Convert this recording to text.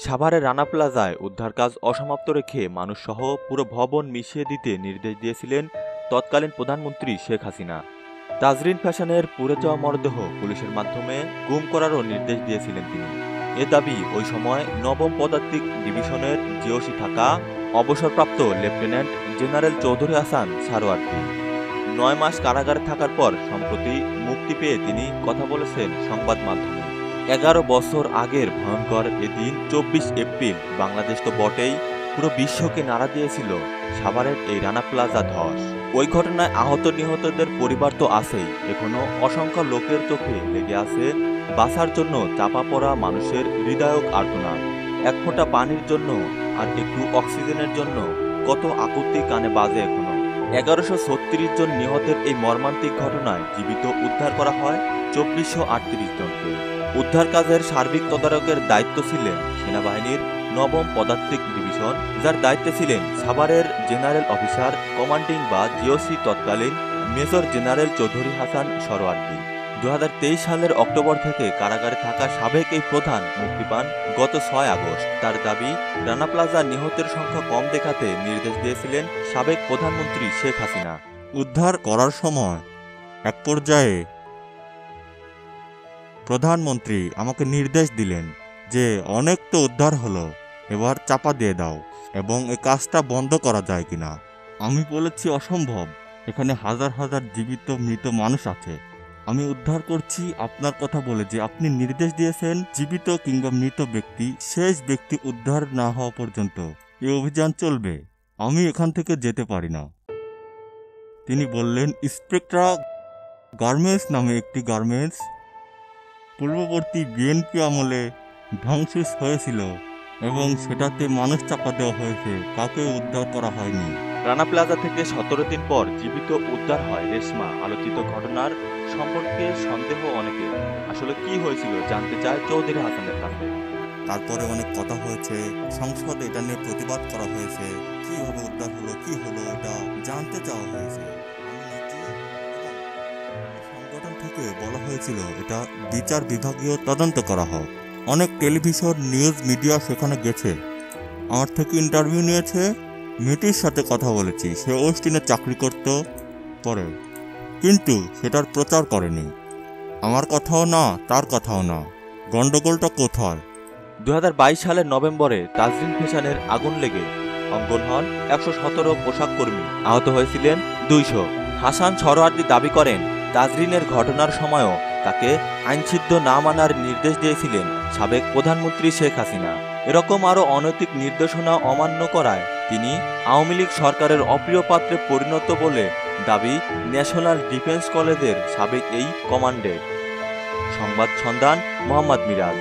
সাভারের রানা প্লাজায় উদ্ধার কাজ অসমাপ্ত রেখে মানুষসহ পুরো ভবন মিশিয়ে দিতে নির্দেশ দিয়েছিলেন তৎকালীন প্রধানমন্ত্রী শেখ হাসিনা। তাজরিন ফ্যাশনের পুড়ে যাওয়া মরদেহ পুলিশের মাধ্যমে গুম করারও নির্দেশ দিয়েছিলেন তিনি। এ দাবি ওই সময় নবম পদাতিক ডিভিশনের জিওসি থাকা অবসরপ্রাপ্ত লেফটেন্যান্ট জেনারেল চৌধুরী হাসান সারোয়ার্দী। ৯ মাস কারাগারে থাকার পর সম্প্রতি মুক্তি পেয়ে তিনি কথা বলেছেন সংবাদ মাধ্যমে। ১১ বছর আগের ভয়ঙ্কর এদিন ২৪ এপ্রিল বাংলাদেশ তো বটেই, পুরো বিশ্বকে নাড়া দিয়েছিল সাভারের এই রানা প্লাজা ধস। ওই ঘটনায় আহত নিহতদের পরিবার তো আছেই, এখনো অসংখ্য লোকের চোখে লেগে আছে বাঁচার জন্য চাপা পড়া মানুষের হৃদয়ক আর্তনাদ। এক ফোঁটা পানির জন্য আর একটু অক্সিজেনের জন্য কত আকুতি কানে বাজে এখনো। ১১৩৬ জন নিহতের এই মর্মান্তিক ঘটনায় জীবিত উদ্ধার করা হয় ২৪৩৮ জনকে। উদ্ধার কাজের সার্বিক তদারকের দায়িত্ব ছিলেন সেনাবাহিনীর নবম পদাতিক ডিভিশন, যার দায়িত্বে ছিলেন সাভারের জেনারেল অফিসার কমান্ডিং বা জিওসি তৎকালীন মেজর জেনারেল চৌধুরী হাসান সরোয়ার্দী। ২০২৩ সালের অক্টোবর থেকে কারাগারে থাকা সাবেক এই প্রধান মুক্তি পান গত ৬ আগস্ট। তার দাবি, রানা প্লাজা নিহতের সংখ্যা কম দেখাতে নির্দেশ দিয়েছিলেন সাবেক প্রধানমন্ত্রী শেখ হাসিনা। উদ্ধার করার সময় এক পর্যায়ে প্রধানমন্ত্রী আমাকে নির্দেশ দিলেন যে অনেক তো উদ্ধার হলো, এবার চাপা দিয়ে দাও এবং এই কাজটা বন্ধ করা যায় কিনা। আমি বলেছি অসম্ভব, এখানে হাজার হাজার জীবিত মৃত মানুষ আছে। আমি উদ্ধার করছি আপনার কথা বলে যে আপনি নির্দেশ দিয়েছেন জীবিত কিংবা মৃত ব্যক্তি, শেষ ব্যক্তি উদ্ধার না হওয়া পর্যন্ত এই অভিযান চলবে, আমি এখান থেকে যেতে পারি না। তিনি বললেন, স্পেকট্রা গার্মেন্টস নামে একটি গার্মেন্টস পূর্ববর্তী বিএনপি আমলে ধ্বংস হয়েছিল এবং সেটাতে মানুষ চাপা দেওয়া হয়েছে, কাউকে উদ্ধার করা হয়নি। রানা প্লাজা থেকে ১৭ দিন পর জীবিত উদ্ধার হয় রেশমা। আলোচিত ঘটনার সম্পর্কে সন্দেহ অনেকের, আসলে কি হয়েছিল জানতে চায় চৌধুরী হাসানের কাছে। তারপরে অনেক কথা হয়েছে, সংসদে এটা নিয়ে প্রতিবাদ করা হয়েছে, কিভাবে উদ্ধার হলো, কি হলো, এটা জানতে চাওয়া হয়েছে। সংগঠন থেকে বলা হয়েছিল এটা বিচার বিভাগীয় তদন্ত করা হোক। অনেক টেলিভিশন নিউজ মিডিয়া সেখানে গেছে, আমার থেকে ইন্টারভিউ নিয়েছে, মেয়েটির সাথে কথা বলেছি, সে ওয়েস্টিনে চাকরি করত পরে, কিন্তু সেটার প্রচার করেনি। আমার কথাও না, তার কথাও না। গন্ডগোলটা কোথায়? ২০২২ সালের নভেম্বরে তাজরিন ফ্যাশনের আগুন লেগে অজ্ঞান হন ১১৭ পোশাক কর্মী, আহত হয়েছিলেন ২০০। হাসান সরোয়ার্দী দাবি করেন, তাজরিনের ঘটনার সময়ও তাকে আইনসিদ্ধ না মানার নির্দেশ দিয়েছিলেন সাবেক প্রধানমন্ত্রী শেখ হাসিনা। এরকম আরও অনৈতিক নির্দেশনা অমান্য করায় তিনি আওয়ামী লীগ সরকারের অপ্রিয় পাত্রে পরিণত বলে দাবি ন্যাশনাল ডিফেন্স কলেজের সাবেক এই কমান্ডেন্ট। সংবাদ সন্ধান, মোহাম্মদ মিরাজ।